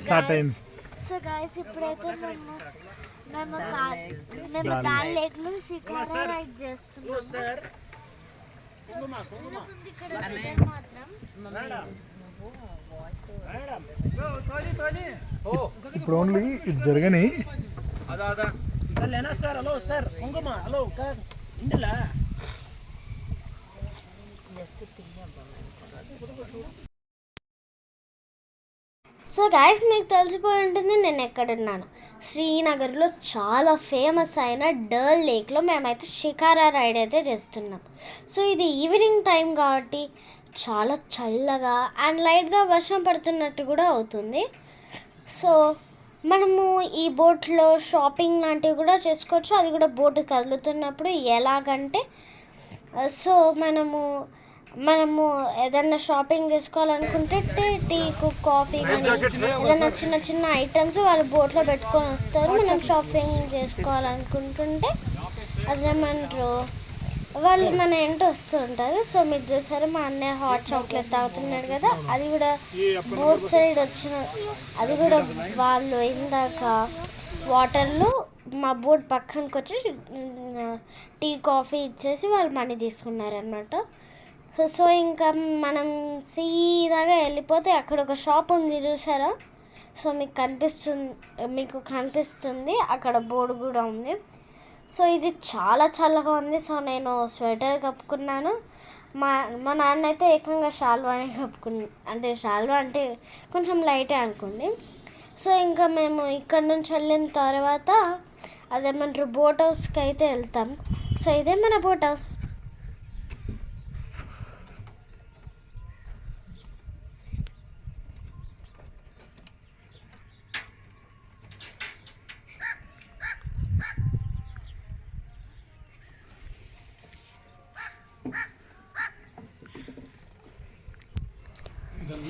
Start అయింది. So guys ఇప్పుడైతే మేము దాల్ లేక్లో షికారా రైడ్ చేస్తున్నాము. ఇప్పుడు ఓన్లీ ఇది జరగని సో గైస్ మీకు తెలిసిపోయి ఉంటుంది నేను ఎక్కడున్నాను. శ్రీనగర్లో చాలా ఫేమస్ అయిన డల్ లేక్లో మేమైతే షికారా రైడ్ అయితే చేస్తున్నాం. సో ఇది ఈవినింగ్ టైం కాబట్టి చాలా చల్లగా అండ్ లైట్గా వర్షం పడుతున్నట్టు కూడా అవుతుంది. సో మనము ఈ బోట్లో షాపింగ్ లాంటివి కూడా చేసుకోవచ్చు. అది కూడా బోట్ కదులుతున్నప్పుడు ఎలాగంటే సో మనము ఏదైనా షాపింగ్ చేసుకోవాలనుకుంటే టీ కాఫీ కానీ ఏదైనా చిన్న చిన్న ఐటమ్స్ వాళ్ళు బోట్లో పెట్టుకొని వస్తారు. మనం షాపింగ్ చేసుకోవాలనుకుంటుంటే అదేమంటారు వాళ్ళు మన ఇంటి వస్తుంటారు. సో మీరు చూసారు మా అన్నయ్య హాట్ చాక్లెట్ తాగుతున్నాడు కదా, అది కూడా బోత్ సైడ్ వచ్చిన అది కూడా వాళ్ళు ఇందాక వాటర్లో మా బోట్ పక్కనకి వచ్చి టీ కాఫీ ఇచ్చేసి వాళ్ళు మనీ తీసుకున్నారనమాట. సో ఇంకా మనం సీదాగా వెళ్ళిపోతే అక్కడ ఒక షాప్ ఉంది చూసారా. సో మీకు కనిపిస్తుంది అక్కడ బోర్డు కూడా ఉంది. సో ఇది చాలా చల్లగా ఉంది. సో నేను స్వెటర్ కప్పుకున్నాను. మా నాన్న అయితే ఏకంగా షాల్వానే అంటే షాల్వా అంటే కొంచెం లైటే అనుకోండి. సో ఇంకా మేము ఇక్కడ నుంచి వెళ్ళిన తర్వాత అదేమంటారు బోట్ హౌస్కి అయితే వెళ్తాం. సో ఇదే మన బోట్ హౌస్.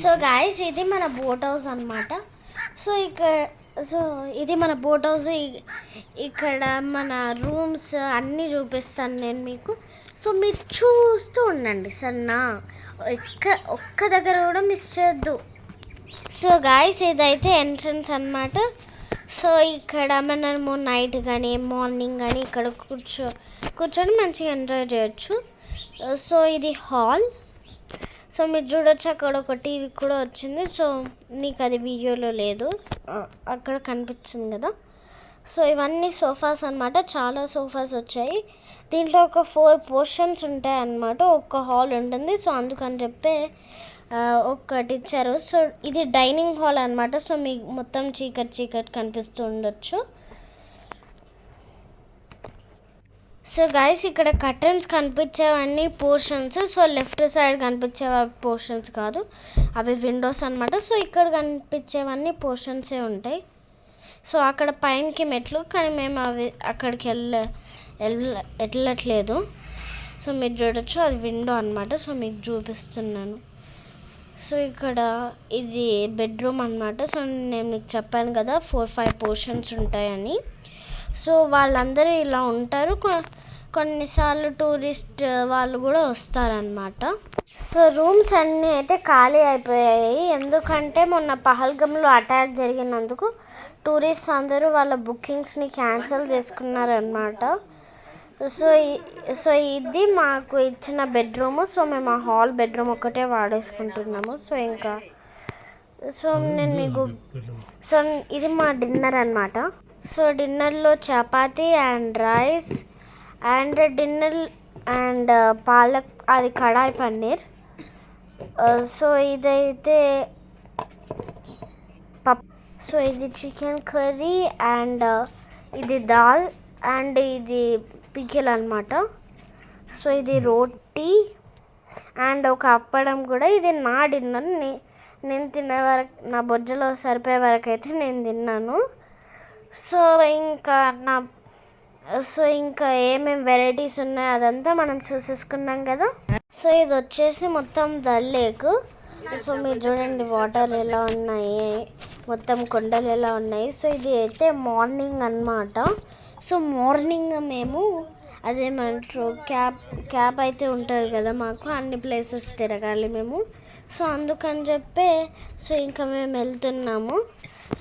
సో గాయస్ ఇది మన బోట్ హౌస్ అనమాట. సో ఇది మన బోట్ హౌస్. ఇక్కడ మన రూమ్స్ అన్నీ చూపిస్తాను నేను మీకు. సో మీరు చూస్తూ ఉండండి సరేనా, ఒక్క దగ్గర కూడా మిస్ చేయొద్దు. సో గాయస్ ఇదైతే ఎంట్రన్స్ అనమాట. సో ఇక్కడ మనము నైట్ కానీ మార్నింగ్ కానీ ఇక్కడ కూర్చొని మంచిగా ఎంజాయ్ చేయొచ్చు. సో ఇది హాల్. సో మీరు చూడొచ్చు అక్కడ ఒక టీవీ కూడా వచ్చింది. సో నీకు అది వీడియోలో లేదు, అక్కడ కనిపిస్తుంది కదా. సో ఇవన్నీ సోఫాస్ అనమాట. చాలా సోఫాస్ వచ్చాయి. దీంట్లో ఒక 4 పోర్షన్స్ ఉంటాయి అన్నమాట. ఒక్క హాల్ ఉంటుంది. సో అందుకని చెప్పి ఒక్కటి ఇచ్చారు. సో ఇది డైనింగ్ హాల్ అనమాట. సో మీకు మొత్తం చీకటి కనిపిస్తూ ఉండొచ్చు. సో గైస్ ఇక్కడ కర్టన్స్ కనిపించేవన్నీ పోర్షన్స్. సో లెఫ్ట్ సైడ్ కనిపించేవి పోర్షన్స్ కాదు, అవి విండోస్ అనమాట. సో ఇక్కడ కనిపించేవన్నీ పోర్షన్సే ఉంటాయి. సో అక్కడ పైనకి మెట్లు, కానీ మేము అక్కడికి వెళ్ళట్లేదు. సో మీరు చూడొచ్చు అది విండో అనమాట. సో మీకు చూపిస్తున్నాను. సో ఇక్కడ ఇది బెడ్రూమ్ అనమాట. సో నేను మీకు చెప్పాను కదా 4-5 పోర్షన్స్ ఉంటాయని. సో వాళ్ళందరూ ఇలా ఉంటారు. కొన్నిసార్లు టూరిస్ట్ వాళ్ళు కూడా వస్తారనమాట. సో రూమ్స్ అన్నీ అయితే ఖాళీ అయిపోయాయి. ఎందుకంటే మొన్న పహల్గంలో అటాక్ జరిగినందుకు టూరిస్ట్ అందరూ వాళ్ళ బుకింగ్స్ని క్యాన్సిల్ చేసుకున్నారనమాట. సో ఇది మాకు ఇచ్చిన బెడ్రూమ్. సో మేము ఆ హాల్ బెడ్రూమ్ ఒకటే వాడేసుకుంటున్నాము. సో నేను మీకు ఇది మా డిన్నర్ అనమాట. సో డిన్నర్లో chapati and rice and palak అది కడాయి పన్నీర్. సో ఇదైతే సో ఇది చికెన్ కర్రీ అండ్ ఇది దాల్ అండ్ ఇది పికిల్ అనమాట. సో ఇది రోటీ అండ్ ఒక అప్పడం కూడా. ఇది నా డిన్నర్. నేను తినే వరకు నా బొజ్జలో సరిపోయే వరకు అయితే నేను తిన్నాను. సో ఇంకా ఏమేమి వెరైటీస్ ఉన్నాయో అదంతా మనం చూసేసుకున్నాం కదా. సో ఇది వచ్చేసి మొత్తం దల్ లేక్. సో మీరు చూడండి వాటర్ ఎలా ఉన్నాయి, మొత్తం కొండలు ఎలా ఉన్నాయి. సో ఇది అయితే మార్నింగ్ అన్నమాట. సో మార్నింగ్ మేము అదేమంటారు క్యాబ్ అయితే ఉంటుంది కదా, మాకు అన్ని ప్లేసెస్ తిరగాలి మేము. సో అందుకని చెప్పి సో ఇంకా మేము వెళ్తున్నాము.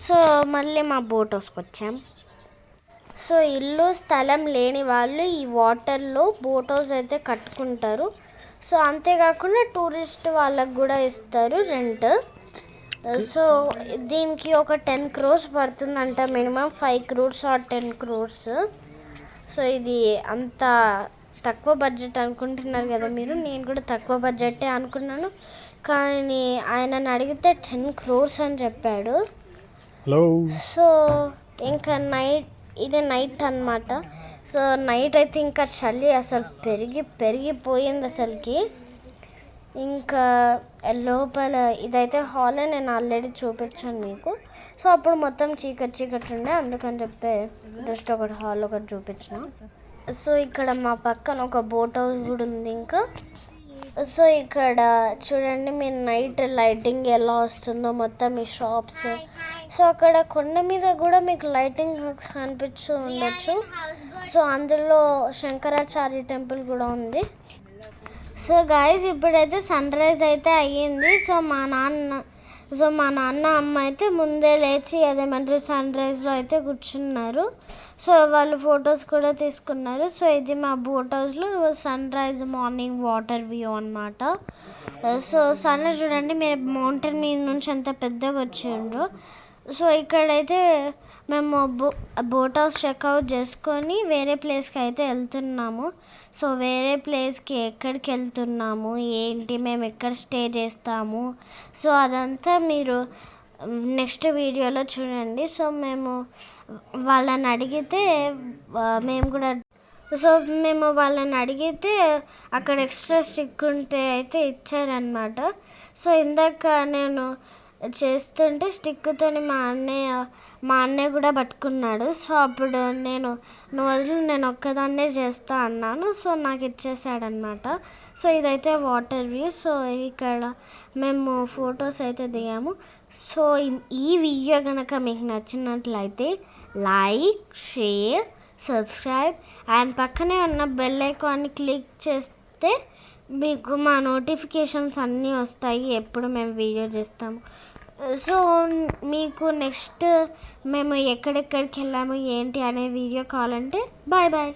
సో మళ్ళీ మా బోట్ హౌస్కి వచ్చాం. సో ఇల్లు స్థలం లేని వాళ్ళు ఈ వాటర్లో బోట్ హౌస్ అయితే కట్టుకుంటారు. సో అంతేకాకుండా టూరిస్ట్ వాళ్ళకు కూడా ఇస్తారు రెంట్. సో దీనికి ఒక 10 crores పడుతుందంట, minimum 5 crores or 10 crores. So ఇది అంత తక్కువ బడ్జెట్ అనుకుంటున్నారు కదా మీరు, నేను కూడా తక్కువ బడ్జెటే అనుకున్నాను, కానీ ఆయనను అడిగితే 10 crores అని చెప్పాడు. హలో. సో ఇంకా ఇది నైట్ అన్నమాట. సో నైట్ అయితే ఇంకా చలి అసలు పెరిగిపోయింది అసలుకి. ఇంకా లోపల ఇదైతే హాల్ నేను ఆల్రెడీ చూపించాను మీకు. సో అప్పుడు మొత్తం చీకటి ఉండే, అందుకని చెప్పి జస్ట్ ఒకటి హాల్ ఒకటి చూపించిన. సో ఇక్కడ మా పక్కన ఒక బోట్ హౌస్ కూడా ఉంది. ఇంకా సో ఇక్కడ చూడండి మీరు నైట్ లైటింగ్ ఎలా వస్తుందో మొత్తం ఈ షాప్స్. సో అక్కడ కొండ మీద కూడా మీకు లైటింగ్ కనిపిస్తూ ఉండొచ్చు. సో అందులో శంకరాచార్య టెంపుల్ కూడా ఉంది. సో గాయస్ ఇప్పుడైతే సన్ రైజ్ అయితే అయ్యింది. సో మా నాన్న అమ్మ అయితే ముందే లేచి అదేమంటారు సన్ రైజ్లో అయితే కూర్చున్నారు. సో వాళ్ళు ఫొటోస్ కూడా తీసుకున్నారు. సో ఇది మా బోట్ హౌస్లో sunrise morning water view అన్నమాట. సో సన్ చూడండి మీరు మౌంటైన్ మీద నుంచి ఎంత పెద్దగా వచ్చిండ్రు. సో ఇక్కడైతే మేము బోట్ హౌస్ చెక్అవుట్ చేసుకొని వేరే ప్లేస్కి అయితే వెళ్తున్నాము. సో వేరే ప్లేస్కి ఎక్కడికి వెళ్తున్నాము ఏంటి, మేము ఎక్కడ స్టే చేస్తాము, సో అదంతా మీరు నెక్స్ట్ వీడియోలో చూడండి. సో మేము వాళ్ళని అడిగితే వాళ్ళని అడిగితే అక్కడ ఎక్స్ట్రా స్టిక్ ఉంటే అయితే ఇచ్చారనమాట. సో ఇందాక నేను చేస్తుంటే స్టిక్తో మా అన్నయ్య కూడా పట్టుకున్నాడు. సో అప్పుడు నేను ఒక్కదాన్నే చేస్తా అన్నాను. సో నాకు ఇచ్చేసాడనమాట. సో ఇదైతే వాటర్ వ్యూ. సో ఇక్కడ మేము ఫొటోస్ అయితే దిగాము. సో ఈ వీడియో కనుక మీకు నచ్చినట్లయితే లైక్, షేర్, సబ్స్క్రైబ్ అండ్ పక్కనే ఉన్న బెల్ ఐకాన్ని క్లిక్ చేస్తే మీకు మా నోటిఫికేషన్స్ అన్నీ వస్తాయి ఎప్పుడు మేము వీడియో చేస్తాము. సో మీకు నెక్స్ట్ మేము ఎక్కడెక్కడికి వెళ్ళాము ఏంటి అనే వీడియో కావాలంటే బాయ్.